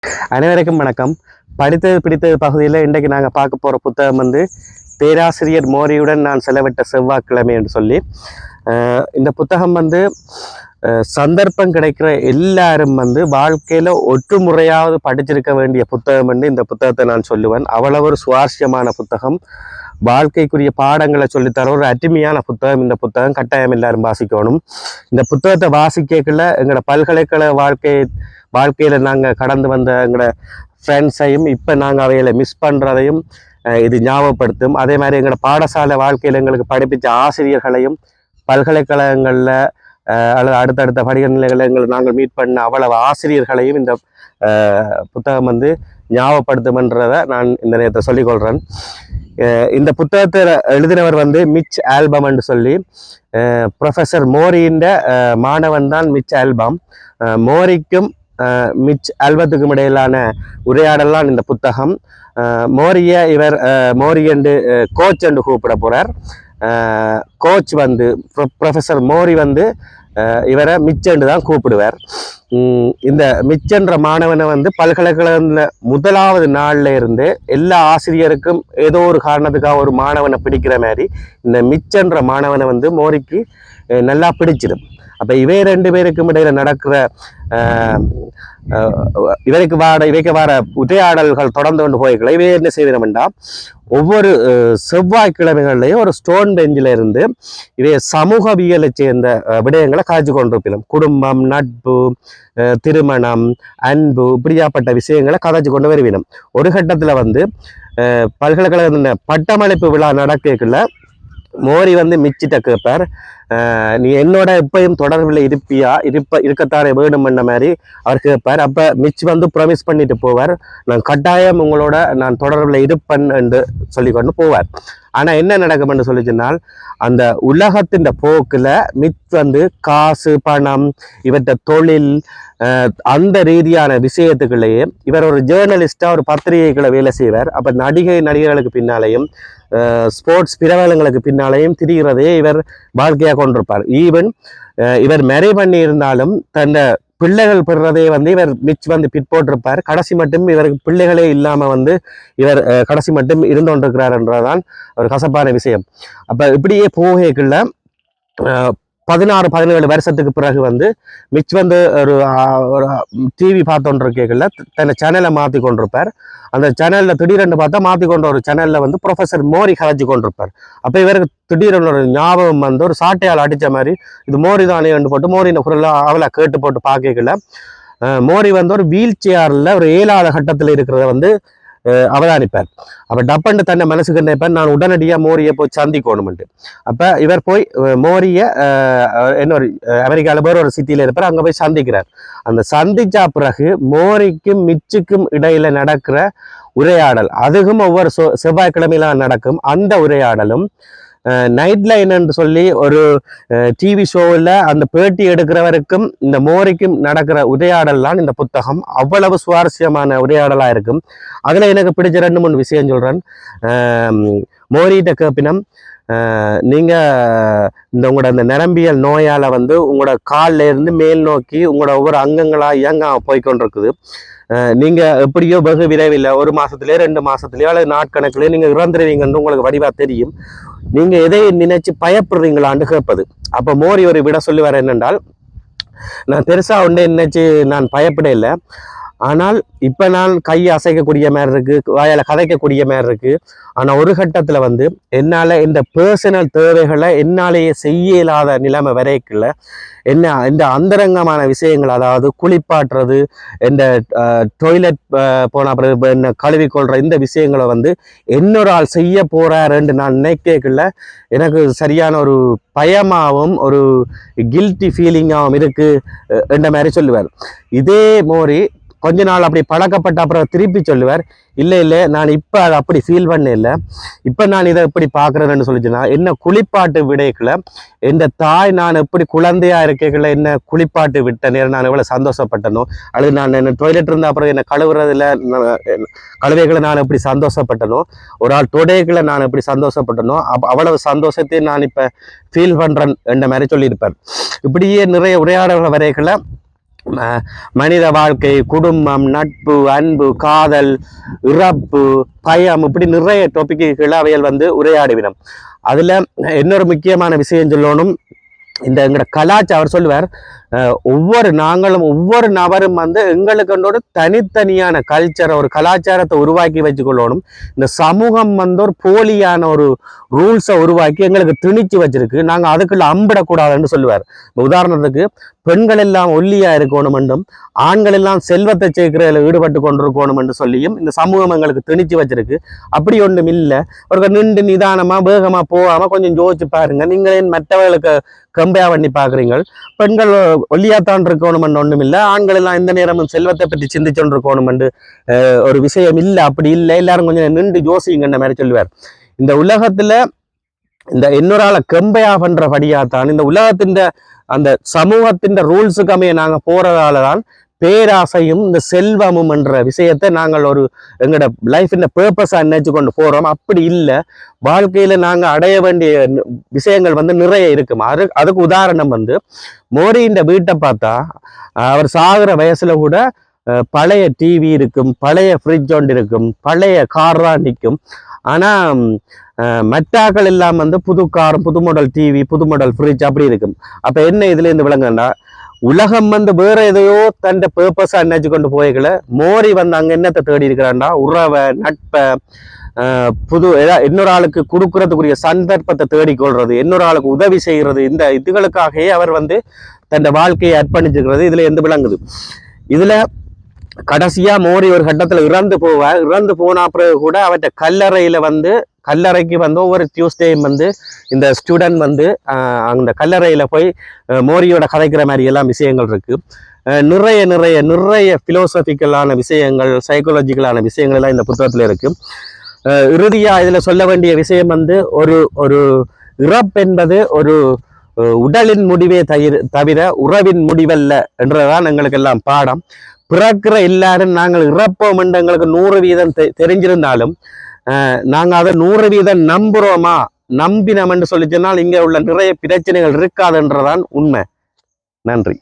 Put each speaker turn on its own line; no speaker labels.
அனைவருக்கும் வணக்கம். படித்தது பிடித்தது பகுதியில் இன்றைக்கு நாங்கள் பார்க்க போகிற புத்தகம் வந்து பேராசிரியர் மோரியுடன் நான் செலவிட்ட செவ்வாய்க்கிழமை என்று சொல்லி. இந்த புத்தகம் வந்து சந்தர்ப்பம் கிடைக்கிற எல்லாரும் வந்து வாழ்க்கையில் ஒற்றுமுறையாவது படிச்சிருக்க வேண்டிய புத்தகம் என்று இந்த புத்தகத்தை நான் சொல்லுவேன். அவ்வளவு ஒரு சுவாரஸ்யமான புத்தகம், வாழ்க்கைக்குரிய பாடங்களை சொல்லித்தர ஒரு அருமையான புத்தகம். இந்த புத்தகம் கட்டாயம் எல்லாரும் வாசிக்கணும். இந்த புத்தகத்தை வாசிக்கல எங்களோட பல்கலைக்கழக வாழ்க்கையில் நாங்கள் கடந்து வந்த எங்களோட ஃப்ரெண்ட்ஸையும் இப்போ நாங்கள் அவைகளை மிஸ் பண்ணுறதையும் இது ஞாபகப்படுத்தும். அதே மாதிரி எங்களோட பாடசாலை வாழ்க்கையில் எங்களுக்கு படிப்பித்த ஆசிரியர்களையும் பல்கலைக்கழகங்களில் அல்லது அடுத்தடுத்த படிக்க நிலைகளில் நாங்கள் மீட் பண்ண அவ்வளவு ஆசிரியர்களையும் இந்த புத்தகம் வந்து ஞாபகப்படுத்தும்ன்றதை நான் இந்த நேரத்தை சொல்லிக்கொள்கிறேன். இந்த புத்தகத்தை எழுதினவர் வந்து மிச் ஆல்பம் என்று சொல்லி, ப்ரொஃபஸர் மோரியின் மாணவன் தான் மிச் ஆல்பம். மோரிக்கும் மிச் ஆல்பத்துக்கும் இடையிலான உரையாடலாம் இந்த புத்தகம். மோரி என்று கோச் என்று கூப்பிட போகிறார். கோச் வந்து ப்ரொஃபஸர் மோரி வந்து இவரை மிச்சென்று தான் கூப்பிடுவார். இந்த மிச்சென்ற மாணவனை வந்து பல்கலைக்கழகத்தில் முதலாவது நாளில் இருந்து எல்லா ஆசிரியருக்கும் ஏதோ ஒரு காரணத்துக்காக ஒரு மாணவனை பிடிக்கிற மாதிரி இந்த மிச்சென்ற மாணவனை வந்து மோரிக்கு நல்லா பிடிச்சிடும். அப்போ ரெண்டு பேருக்கும் இடையில நடக்கிற இவைக்கு வர உரையாடல்கள் தொடர்ந்து கொண்டு போய்களை இவை என்ன செய்வோம்னா, ஒவ்வொரு செவ்வாய்க்கிழமைகள்லையும் ஒரு ஸ்டோன் பெஞ்சில் இருந்து இவைய சமூகவியலை சேர்ந்த விடயங்களை காய்ச்சி கொண்டிருப்பிலும் குடும்பம், நட்பு, திருமணம், அன்பு, இப்படியாப்பட்ட விஷயங்களை கதைச்சு கொண்டு வருவினோம். ஒரு கட்டத்தில் வந்து பல்கலைக்கழக பட்டமளிப்பு விழா நடக்கல மோரி வந்து மிச்சிட்ட கேட்பார், நீ என்னோட எப்பயும் தொடர்பில் இருக்கத்தானே வேணும் பண்ண மாதிரி அவர் கேட்பார். அப்போ மிச் வந்து ப்ராமிஸ் பண்ணிட்டு போவார், நான் கட்டாயம் உங்களோட நான் தொடர்பில் இருப்பேன் என்று சொல்லிக்கொண்டு போவார். ஆனால் என்ன நடக்கும்னு சொல்லிச்சுனால், அந்த உலகத்தின் போக்கில் மிச் வந்து காசு, பணம், இவற்றை தொழில், அந்த ரீதியான விஷயத்துக்குள்ளேயே இவர் ஒரு ஜேர்னலிஸ்டாக ஒரு பத்திரிகைகளை வேலை செய்வார். அப்போ நடிகர்களுக்கு பின்னாலேயும் ஸ்போர்ட்ஸ் பிரபலங்களுக்கு பின்னாலேயும் திரிகிறதே இவர் வாழ்க்கையாக கொண்டிருப்பார். ஈவன் இவர் மேரி பண்ணி இருந்தாலும் தன்னை பிள்ளைகள் பெறுறதே வந்து இவர் மிச் வந்து பிற்போட்டிருப்பார். கடைசி மட்டும் இவருக்கு பிள்ளைகளே இல்லாமல் வந்து இவர் கடைசி மட்டும் இருந்து கொண்டிருக்கிறார் என்றதான் ஒரு கசப்பான விஷயம். அப்போ இப்படியே போகக்குள்ள 16-17 வருஷத்துக்கு பிறகு வந்து மிச் வந்து ஒரு டிவி பார்த்தோன்றிருக்கல தன்னை சேனலை மாற்றி கொண்டிருப்பார். அந்த சேனலில் திடீரென்று பார்த்தா மாற்றி கொண்ட ஒரு சேனலில் வந்து ப்ரொஃபஸர் மோரி கதைச்சு கொண்டிருப்பார். அப்போ இவருக்கு திடீரென்று ஒரு ஞாபகம் வந்து ஒரு சாட்டையால் அடித்த மாதிரி இது மோரி தானே என்று போட்டு மோரின குரலில் அவளை கேட்டு போட்டு பார்க்கல மோரி வந்து ஒரு வீல் சேரில் ஒரு 7வது கட்டத்தில் இருக்கிறத வந்து அவதானிப்பார். அப்போ டப்பண்டு தன்னை மனசுக்கு நினைப்பார், நான் உடனடியாக மோரியை போய் சந்திக்கணும்ட்டு. அப்போ இவர் போய் மோரியை இன்னொரு அமெரிக்காவில் வேறு ஒரு சிட்டியில் இருப்பார், அங்கே போய் சந்திக்கிறார். அந்த சந்திச்சா பிறகு மோரிக்கும் மிச்சுக்கும் இடையில நடக்கிற உரையாடல், அதுவும் ஒவ்வொரு செவ்வாய்க்கிழமையில நடக்கும். அந்த உரையாடலும் நைட் லைன் என்று சொல்லி ஒரு டிவி ஷோவில் அந்த பேட்டி எடுக்கிறவருக்கும் இந்த மோரிக்கும் நடக்கிற உரையாடல்லாம் இந்த புத்தகம் அவ்வளவு சுவாரஸ்யமான உரையாடலாக இருக்கும். அதில் எனக்கு பிடிச்ச 2-3 விஷயம் சொல்கிறேன். மோரிட்ட கேப்பினம், நீங்கள் உங்களோட அந்த நரம்பியல் நோயால் வந்து உங்களோட காலில் இருந்து மேல் நோக்கி உங்களோட ஒவ்வொரு அங்கங்களாக இயங்க போய்கொண்டிருக்குது. நீங்கள் எப்படியோ வெகு விரைவில் 1 மாதத்துலேயோ 2 மாதத்துலேயோ அல்லது நாட்கணக்கிலேயோ நீங்கள் இறந்துருவீங்கன்னு உங்களுக்கு வடிவாக தெரியும். நீங்கள் எதை நினைச்சு பயப்படுறீங்களான்னு கேட்பது. அப்போ மோரி ஒரு விட சொல்லுவார் என்னென்றால், நான் பெருசாக ஒன்றே நினைச்சு நான் பயப்பட இல்லை, ஆனால் இப்போ நான் கையை அசைக்கக்கூடிய மாதிரி இருக்குது, வாயால் கதைக்கக்கூடிய மாதிரி இருக்குது. ஆனால் ஒரு கட்டத்தில் வந்து என்னால் இந்த பர்சனல் தேவைகளை என்னாலேயே செய்ய இல்லாத நிலைமை வரைக்குள்ள இந்த அந்தரங்கமான விஷயங்கள், அதாவது குளிப்பாட்டுறது, இந்த டொய்லெட் போன அப்புறம் என்ன கழுவிக்கொள்கிற இந்த விஷயங்களை வந்து இன்னொரு ஆள் செய்ய போகிறாருன்னு நான் நினைக்கல எனக்கு சரியான ஒரு பயமாகவும் ஒரு கில்ட்டி ஃபீலிங்காகவும் இருக்குது என்ற மாதிரி சொல்லுவார். இதே மோரி கொஞ்ச நாள் அப்படி பழக்கப்பட்ட அப்புறம் திருப்பி சொல்லுவார், இல்லை நான் இப்போ அதை அப்படி ஃபீல் பண்ண இல்லை, இப்போ நான் இதை எப்படி பார்க்குறேன்னு சொல்லிச்சுன்னா, என்ன குளிப்பாட்டு விடைக்குள்ள எந்த தாய் நான் எப்படி குழந்தையா இருக்கல என்ன குளிப்பாட்டு விட்ட நேரம் நான் எவ்வளோ சந்தோஷப்பட்டனோ, அல்லது நான் என்ன டொய்லெட் இருந்த அப்புறம் என்னை கழுவுறதுல கழுவைகளை நான் எப்படி சந்தோஷப்பட்டனோ, ஒரு ஆள் தொடைகளை நான் எப்படி சந்தோஷப்பட்டனோ அவ்வளவு சந்தோஷத்தையும் நான் இப்போ ஃபீல் பண்ணுறேன் என்ற மாதிரி சொல்லியிருப்பார். இப்படியே நிறைய உரையாடல்கள் வரைகளை மனித வாழ்க்கை, குடும்பம், நட்பு, அன்பு, காதல், இறப்பு, பயம், இப்படி நிறைய டாபிக்குகளை அவைகள் வந்து உரையாடுவினம். அதுல இன்னொரு முக்கியமான விஷயம் சொல்லணும். இந்த எங்களோட கலாச்சாரம் அவர் சொல்லுவார், நாங்களும் ஒவ்வொரு நபரும் வந்து எங்களுக்கென்றோட தனித்தனியான கல்ச்சரை, ஒரு கலாச்சாரத்தை உருவாக்கி வச்சுக்கொள்ளணும். இந்த சமூகம் வந்து ஒரு போலியான ஒரு ரூல்ஸை உருவாக்கி எங்களுக்கு திணிச்சு வச்சிருக்கு. நாங்கள் அதுக்குள்ள அம்பிடக்கூடாதுன்னு சொல்லுவார். உதாரணத்துக்கு, பெண்கள் எல்லாம் ஒல்லியா இருக்கணும் என்றும் ஆண்கள் எல்லாம் செல்வத்தை சேர்க்கிறதில் ஈடுபட்டு கொண்டிருக்கணும் என்று சொல்லியும் இந்த சமூகம் எங்களுக்கு திணிச்சு வச்சிருக்கு. அப்படி ஒன்றும் இல்லை. ஒரு நின்று நிதானமா வேகமா போகாம கொஞ்சம் யோசிச்சு பாருங்க. நீங்களே மற்றவர்களுக்கு கம்பேர் பண்ணி பாக்குறீங்க. பெண்கள் ஒல்லியாத்தான் இருக்கணும் என்று ஒன்றும் இல்லை, ஆண்கள் எல்லாம் எந்த நேரமும் செல்வத்தை பற்றி சிந்திச்சொன்று இருக்கணும் என்று ஒரு விஷயம் இல்லை. அப்படி இல்லை, எல்லாரும் கொஞ்சம் நின்று யோசிங்கன்ற மாதிரி சொல்லுவார். இந்த உலகத்துல இந்த இன்னொரு ஆளை கம்பையா பண்றபடியாத்தான் இந்த உலகத்தின் அந்த சமூகத்தின் ரூல்ஸுக்கு அமைய நாங்க போறதாலதான் பேராசையும் இந்த செல்வமும் என்ற விஷயத்தை நாங்கள் ஒரு எங்களோட லைஃபின் பர்பஸா நினைச்சு கொண்டு போறோம். அப்படி இல்லை. வாழ்க்கையில நாங்க அடைய வேண்டிய விஷயங்கள் வந்து நிறைய இருக்கும். அதுக்கு உதாரணம் வந்து மோரியின் வீட்டை பார்த்தா அவர் சாகுற வயசுல கூட பழைய டிவி இருக்கும், பழைய ஃப்ரிட்ஜ் ஒன்று இருக்கும், பழைய கார் தான் நிற்கும். ஆனா மற்றாக்கள் எல்லாம் வந்து புது கார், புது மாடல் டிவி, புது மாடல் ஃப்ரிட்ஜ் அப்படி இருக்கும். அப்ப என்ன இதுல இருந்து விளங்குண்டா, உலகம் வந்து வேற எதையோ தன் பர்பஸா நினைச்சு கொண்டு போய்க்கல. மோரி வந்து அங்க என்னத்தை தேடி இருக்கிறான்டா, உறவை, நட்பை, புது இன்னொரு ஆளுக்கு கொடுக்கறதுக்குரிய சந்தர்ப்பத்தை தேடிக்கொள்றது, இன்னொரு ஆளுக்கு உதவி செய்கிறது, இந்த இதுகளுக்காகவே அவர் வந்து தன் வாழ்க்கையை அர்ப்பணிச்சுக்கிறது இதுல இருந்து விளங்குது. இதுல கடைசியா மோரி ஒரு கட்டத்துல இறந்து போவார். இறந்து போன பிறகு கூட அவற்றை கல்லறைக்கு வந்து ஒவ்வொரு டியூஸ்டேயும் வந்து இந்த ஸ்டூடெண்ட் வந்து அந்த கல்லறையில போய் மோரியோட கதைக்கிற மாதிரி எல்லாம் விஷயங்கள் இருக்கு. நிறைய நிறைய நிறைய பிலோசபிக்கலான விஷயங்கள், சைக்காலஜிக்கலான விஷயங்கள் எல்லாம் இந்த புத்தகத்துல இருக்கு. இறுதியா இதுல சொல்ல வேண்டிய விஷயம் வந்து ஒரு இறப்பு என்பது ஒரு உடலின் முடிவே தவிர உறவின் முடிவல்ல என்றதான் எங்களுக்கு எல்லாம் பாடம். பிறக்கிற எல்லாரும் நாங்கள் இறப்போம் என்று எங்களுக்கு 100% தெரிஞ்சிருந்தாலும் நாங்கள் அதை 100% நம்பினோம் என்று சொல்லி சொன்னால் இங்கே உள்ள நிறைய பிரச்சனைகள் இருக்காதுன்றதான் உண்மை. நன்றி.